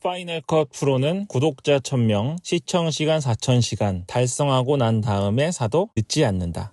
파이널 컷 프로는 구독자 1000명, 시청시간 4000시간 달성하고 난 다음에 사도 늦지 않는다.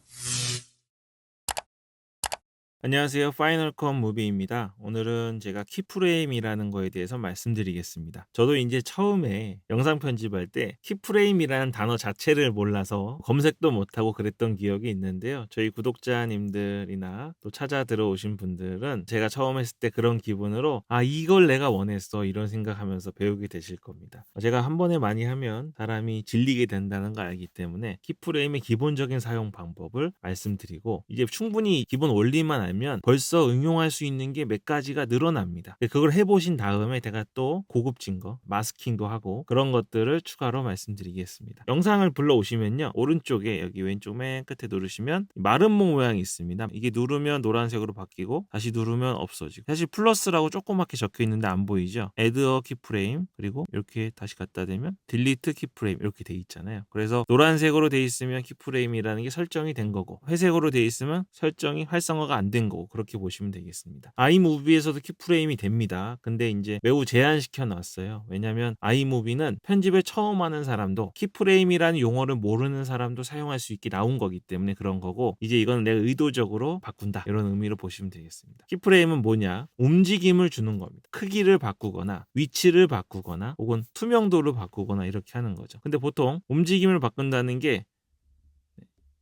안녕하세요. 파이널 컷 무비입니다. 오늘은 제가 키프레임이라는 거에 대해서 말씀드리겠습니다. 저도 이제 처음에 영상 편집할 때 키프레임이라는 단어 자체를 몰라서 검색도 못하고 그랬던 기억이 있는데요. 저희 구독자님들이나 또 찾아 들어오신 분들은 제가 처음 했을 때 그런 기분으로 이걸 내가 원했어 이런 생각하면서 배우게 되실 겁니다. 제가 한 번에 많이 하면 사람이 질리게 된다는 걸 알기 때문에 키프레임의 기본적인 사용 방법을 말씀드리고 이제 충분히 기본 원리만 알면 벌써 응용할 수 있는 게 몇 가지가 늘어납니다. 그걸 해보신 다음에 제가 또 고급진 거 마스킹도 하고 그런 것들을 추가로 말씀드리겠습니다. 영상을 불러오시면요, 오른쪽에 여기 왼쪽 맨 끝에 누르시면 마름모 모양이 있습니다. 이게 누르면 노란색으로 바뀌고 다시 누르면 없어지고, 사실 플러스라고 조그맣게 적혀 있는데 안 보이죠? Add a keyframe, 그리고 이렇게 다시 갖다 대면 Delete keyframe 이렇게 돼 있잖아요. 그래서 노란색으로 돼 있으면 키프레임이라는 게 설정이 된 거고, 회색으로 돼 있으면 설정이 활성화가 안 된 거고, 그렇게 보시면 되겠습니다. 아이무비에서도 키프레임이 됩니다. 근데 이제 매우 제한시켜 놨어요. 왜냐면 아이무비는 편집을 처음 하는 사람도 키프레임이라는 용어를 모르는 사람도 사용할 수 있게 나온 거기 때문에 그런 거고, 이제 이건 내가 의도적으로 바꾼다 이런 의미로 보시면 되겠습니다. 키프레임은 뭐냐? 움직임을 주는 겁니다. 크기를 바꾸거나 위치를 바꾸거나 혹은 투명도를 바꾸거나 이렇게 하는 거죠. 근데 보통 움직임을 바꾼다는 게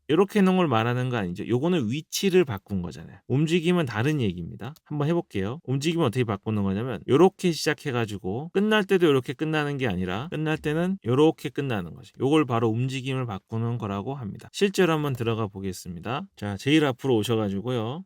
이렇게 해놓은 걸 말하는 거 아니죠. 요거는 위치를 바꾼 거잖아요. 움직임은 다른 얘기입니다. 한번 해볼게요. 움직임은 어떻게 바꾸는 거냐면 이렇게 시작해가지고 끝날 때도 이렇게 끝나는 게 아니라 끝날 때는 이렇게 끝나는 거죠. 요걸 바로 움직임을 바꾸는 거라고 합니다. 실제로 한번 들어가 보겠습니다. 자, 제일 앞으로 오셔가지고요,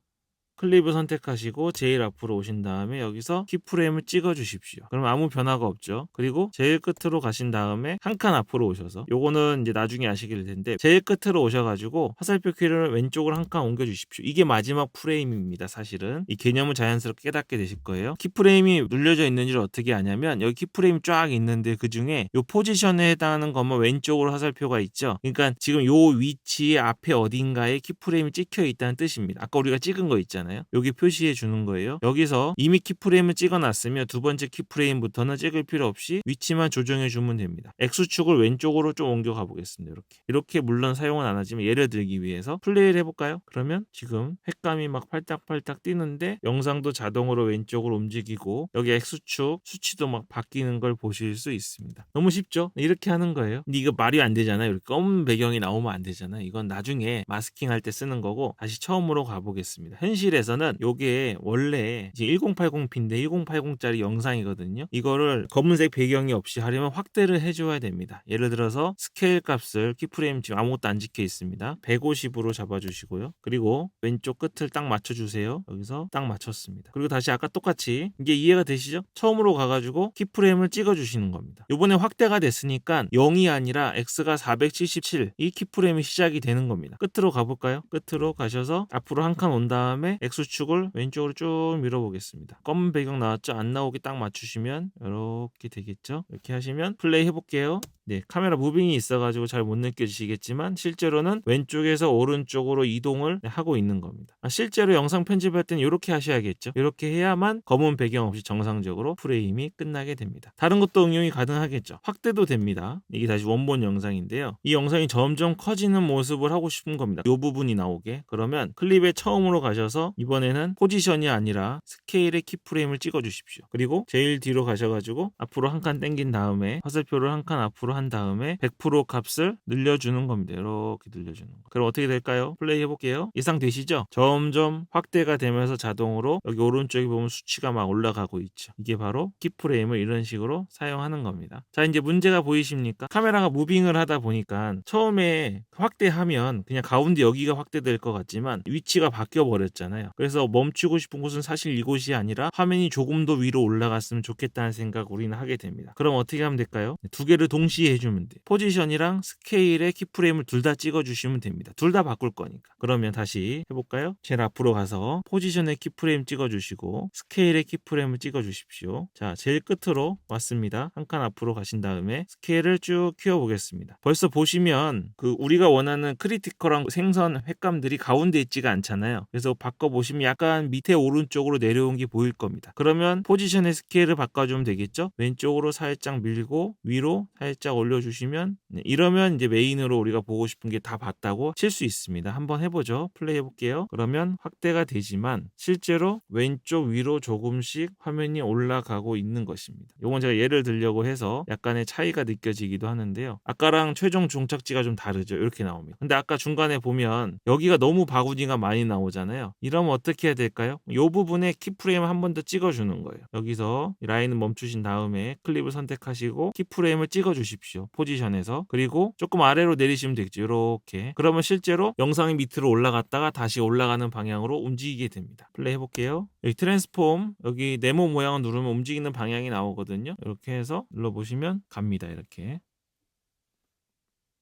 클립을 선택하시고 제일 앞으로 오신 다음에 여기서 키프레임을 찍어 주십시오. 그럼 아무 변화가 없죠. 그리고 제일 끝으로 가신 다음에 한 칸 앞으로 오셔서, 요거는 이제 나중에 아시게 될 텐데, 제일 끝으로 오셔가지고 화살표 키를 왼쪽으로 한 칸 옮겨 주십시오. 이게 마지막 프레임입니다. 사실은 이 개념을 자연스럽게 깨닫게 되실 거예요. 키프레임이 눌려져 있는지를 어떻게 아냐면, 여기 키프레임이 쫙 있는데 그 중에 요 포지션에 해당하는 것만 왼쪽으로 화살표가 있죠. 그러니까 지금 요 위치의 앞에 어딘가에 키프레임이 찍혀 있다는 뜻입니다. 아까 우리가 찍은 거 있잖아요. 여기 표시해 주는 거예요. 여기서 이미 키프레임을 찍어 놨으면 두 번째 키프레임부터는 찍을 필요 없이 위치만 조정해 주면 됩니다. X축을 왼쪽으로 좀 옮겨 가보겠습니다. 이렇게 물론 사용은 안 하지만 예를 들기 위해서 플레이를 해볼까요? 그러면 지금 횟감이 막 팔딱팔딱 뛰는데 영상도 자동으로 왼쪽으로 움직이고 여기 X축 수치도 막 바뀌는 걸 보실 수 있습니다. 너무 쉽죠? 이렇게 하는 거예요. 근데 이거 말이 안 되잖아요. 이렇게 검은 배경이 나오면 안 되잖아요. 이건 나중에 마스킹 할 때 쓰는 거고, 다시 처음으로 가보겠습니다. 현실에서는 요게 원래 이제 1080p인데 1080짜리 영상이거든요. 이거를 검은색 배경이 없이 하려면 확대를 해줘야 됩니다. 예를 들어서 스케일 값을, 키프레임 지금 아무것도 안 찍혀 있습니다. 150으로 잡아주시고요. 그리고 왼쪽 끝을 딱 맞춰주세요. 여기서 딱 맞췄습니다. 그리고 다시 아까 똑같이, 이게 이해가 되시죠? 처음으로 가가지고 키프레임을 찍어주시는 겁니다. 요번에 확대가 됐으니까 0이 아니라 X가 477, 이 키프레임이 시작이 되는 겁니다. 끝으로 가볼까요? 끝으로 가셔서 앞으로 한 칸 온 다음에 X축을 왼쪽으로 쭉 밀어보겠습니다. 검은 배경 나왔죠? 안 나오게 딱 맞추시면 이렇게 되겠죠? 이렇게 하시면 플레이 해볼게요. 네, 카메라 무빙이 있어가지고 잘 못 느껴지시겠지만 실제로는 왼쪽에서 오른쪽으로 이동을 하고 있는 겁니다. 실제로 영상 편집할 때는 이렇게 하셔야겠죠. 이렇게 해야만 검은 배경 없이 정상적으로 프레임이 끝나게 됩니다. 다른 것도 응용이 가능하겠죠. 확대도 됩니다. 이게 다시 원본 영상인데요. 이 영상이 점점 커지는 모습을 하고 싶은 겁니다. 이 부분이 나오게. 그러면 클립에 처음으로 가셔서 이번에는 포지션이 아니라 스케일의 키프레임을 찍어 주십시오. 그리고 제일 뒤로 가셔가지고 앞으로 한 칸 당긴 다음에 화살표를 한 칸 앞으로 한 다음에 100% 값을 늘려주는 겁니다. 이렇게 늘려주는 거. 그럼 어떻게 될까요? 플레이 해볼게요. 예상되시죠? 점점 확대가 되면서 자동으로 여기 오른쪽에 보면 수치가 막 올라가고 있죠. 이게 바로 키프레임을 이런 식으로 사용하는 겁니다. 자, 이제 문제가 보이십니까? 카메라가 무빙을 하다 보니까 처음에 확대하면 그냥 가운데 여기가 확대될 것 같지만 위치가 바뀌어 버렸잖아요. 그래서 멈추고 싶은 곳은 사실 이곳이 아니라 화면이 조금 더 위로 올라갔으면 좋겠다는 생각 우리는 하게 됩니다. 그럼 어떻게 하면 될까요? 두 개를 동시에 맞게 해주면 돼요. 포지션이랑 스케일에 키프레임을 둘 다 찍어주시면 됩니다. 둘 다 바꿀 거니까. 그러면 다시 해볼까요? 제일 앞으로 가서 포지션에 키프레임 찍어주시고 스케일에 키프레임을 찍어주십시오. 자, 제일 끝으로 왔습니다. 한 칸 앞으로 가신 다음에 스케일을 쭉 키워보겠습니다. 벌써 보시면 우리가 원하는 크리티컬한 생선 횟감들이 가운데 있지가 않잖아요. 그래서 바꿔보시면 약간 밑에 오른쪽으로 내려온 게 보일 겁니다. 그러면 포지션의 스케일을 바꿔주면 되겠죠? 왼쪽으로 살짝 밀고 위로 살짝 올려주시면 이러면 이제 메인으로 우리가 보고 싶은 게 다 봤다고 칠 수 있습니다. 한번 해보죠. 플레이 해볼게요. 그러면 확대가 되지만 실제로 왼쪽 위로 조금씩 화면이 올라가고 있는 것입니다. 이건 제가 예를 들려고 해서 약간의 차이가 느껴지기도 하는데요. 아까랑 최종 종착지가 좀 다르죠. 이렇게 나옵니다. 근데 아까 중간에 보면 여기가 너무 바구니가 많이 나오잖아요. 이러면 어떻게 해야 될까요? 이 부분에 키프레임을 한 번 더 찍어주는 거예요. 여기서 라인을 멈추신 다음에 클립을 선택하시고 키프레임을 찍어주십시오. 포지션에서. 그리고 조금 아래로 내리시면 되겠죠. 이렇게. 그러면 실제로 영상이 밑으로 올라갔다가 다시 올라가는 방향으로 움직이게 됩니다. 플레이 해볼게요. 여기 트랜스폼, 여기 네모 모양을 누르면 움직이는 방향이 나오거든요. 이렇게 해서 눌러보시면 갑니다. 이렇게.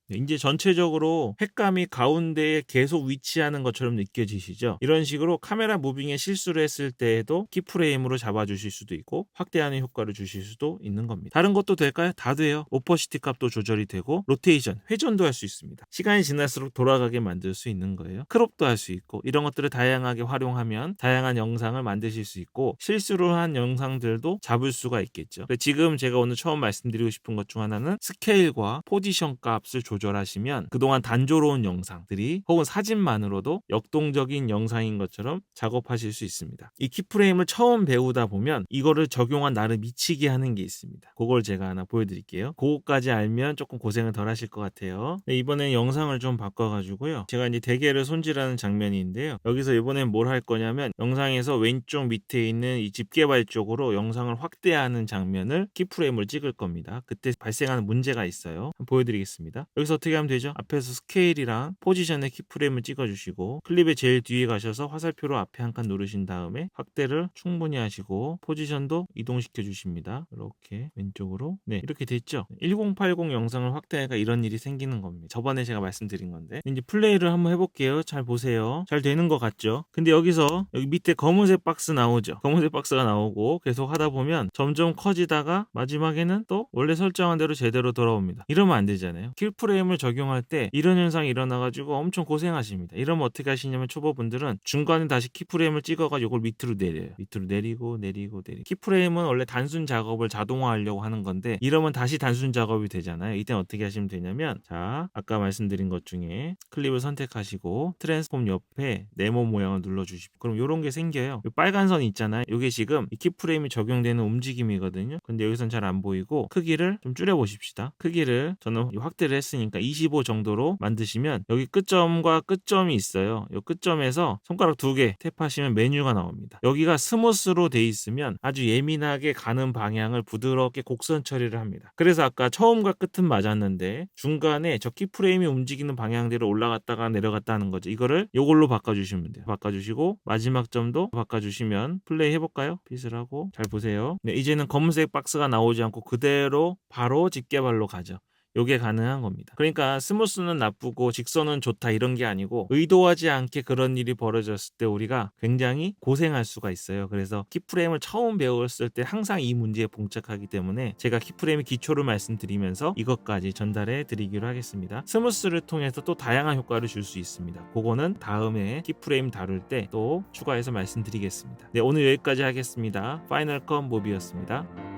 이제 전체적으로 횟감이 가운데에 계속 위치하는 것처럼 느껴지시죠? 이런 식으로 카메라 무빙에 실수를 했을 때에도 키프레임으로 잡아주실 수도 있고 확대하는 효과를 주실 수도 있는 겁니다. 다른 것도 될까요? 다 돼요. 오퍼시티 값도 조절이 되고 로테이션, 회전도 할 수 있습니다. 시간이 지날수록 돌아가게 만들 수 있는 거예요. 크롭도 할 수 있고 이런 것들을 다양하게 활용하면 다양한 영상을 만드실 수 있고 실수를 한 영상들도 잡을 수가 있겠죠. 지금 제가 오늘 처음 말씀드리고 싶은 것 중 하나는 스케일과 포지션 값을 조절하시면 그동안 단조로운 영상들이 혹은 사진만으로도 역동적인 영상인 것처럼 작업하실 수 있습니다. 이 키프레임을 처음 배우다 보면 이거를 적용한 나를 미치게 하는 게 있습니다. 그걸 제가 하나 보여드릴게요. 그거까지 알면 조금 고생을 덜 하실 것 같아요. 이번엔 영상을 좀 바꿔가지고요. 제가 이제 대게를 손질하는 장면인데요. 여기서 이번엔 뭘 할 거냐면 영상에서 왼쪽 밑에 있는 이 집게발 쪽으로 영상을 확대하는 장면을 키프레임을 찍을 겁니다. 그때 발생하는 문제가 있어요. 한번 보여드리겠습니다. 여기서 어떻게 하면 되죠? 앞에서 스케일이랑 포지션의 키프레임을 찍어주시고 클립의 제일 뒤에 가셔서 화살표로 앞에 한 칸 누르신 다음에 확대를 충분히 하시고 포지션도 이동시켜 주십니다. 이렇게 왼쪽으로 이렇게 됐죠? 1080 영상을 확대하니까 이런 일이 생기는 겁니다. 저번에 제가 말씀드린 건데 이제 플레이를 한번 해볼게요. 잘 보세요. 잘 되는 것 같죠? 근데 여기서 여기 밑에 검은색 박스 나오죠? 검은색 박스가 나오고 계속 하다 보면 점점 커지다가 마지막에는 또 원래 설정한 대로 제대로 돌아옵니다. 이러면 안 되잖아요. 키프레임을 적용할 때 이런 현상이 일어나가지고 엄청 고생하십니다. 이러면 어떻게 하시냐면 초보분들은 중간에 다시 키프레임을 찍어가지고 이걸 밑으로 내려요. 밑으로 내리고 키프레임은 원래 단순 작업을 자동화하려고 하는 건데 이러면 다시 단순 작업이 되잖아요. 이땐 어떻게 하시면 되냐면 자 아까 말씀드린 것 중에 클립을 선택하시고 트랜스폼 옆에 네모 모양을 눌러주십시오. 그럼 이런 게 생겨요. 이 빨간 선이 있잖아요. 이게 지금 이 키프레임이 적용되는 움직임이거든요. 근데 여기선 잘 안 보이고 크기를 좀 줄여보십시다. 크기를 저는 확대를 했으니까 25 정도로 만드시면 여기 끝점과 끝점이 있어요. 이 끝점에서 손가락 2개 탭하시면 메뉴가 나옵니다. 여기가 스무스로 돼 있으면 아주 예민하게 가는 방향을 부드럽게 곡선 처리를 합니다. 그래서 아까 처음과 끝은 맞았는데 중간에 저 키프레임이 움직이는 방향대로 올라갔다가 내려갔다 하는 거죠. 이거를 이걸로 바꿔주시면 돼요. 바꿔주시고 마지막 점도 바꿔주시면 플레이 해볼까요? 핏을 하고 잘 보세요. 이제는 검은색 박스가 나오지 않고 그대로 바로 집게발로 가죠. 요게 가능한 겁니다. 그러니까 스무스는 나쁘고 직선은 좋다 이런 게 아니고 의도하지 않게 그런 일이 벌어졌을 때 우리가 굉장히 고생할 수가 있어요. 그래서 키프레임을 처음 배웠을 때 항상 이 문제에 봉착하기 때문에 제가 키프레임의 기초를 말씀드리면서 이것까지 전달해 드리기로 하겠습니다. 스무스를 통해서 또 다양한 효과를 줄 수 있습니다. 그거는 다음에 키프레임 다룰 때 또 추가해서 말씀드리겠습니다. 오늘 여기까지 하겠습니다. 파이널 컷 무비였습니다.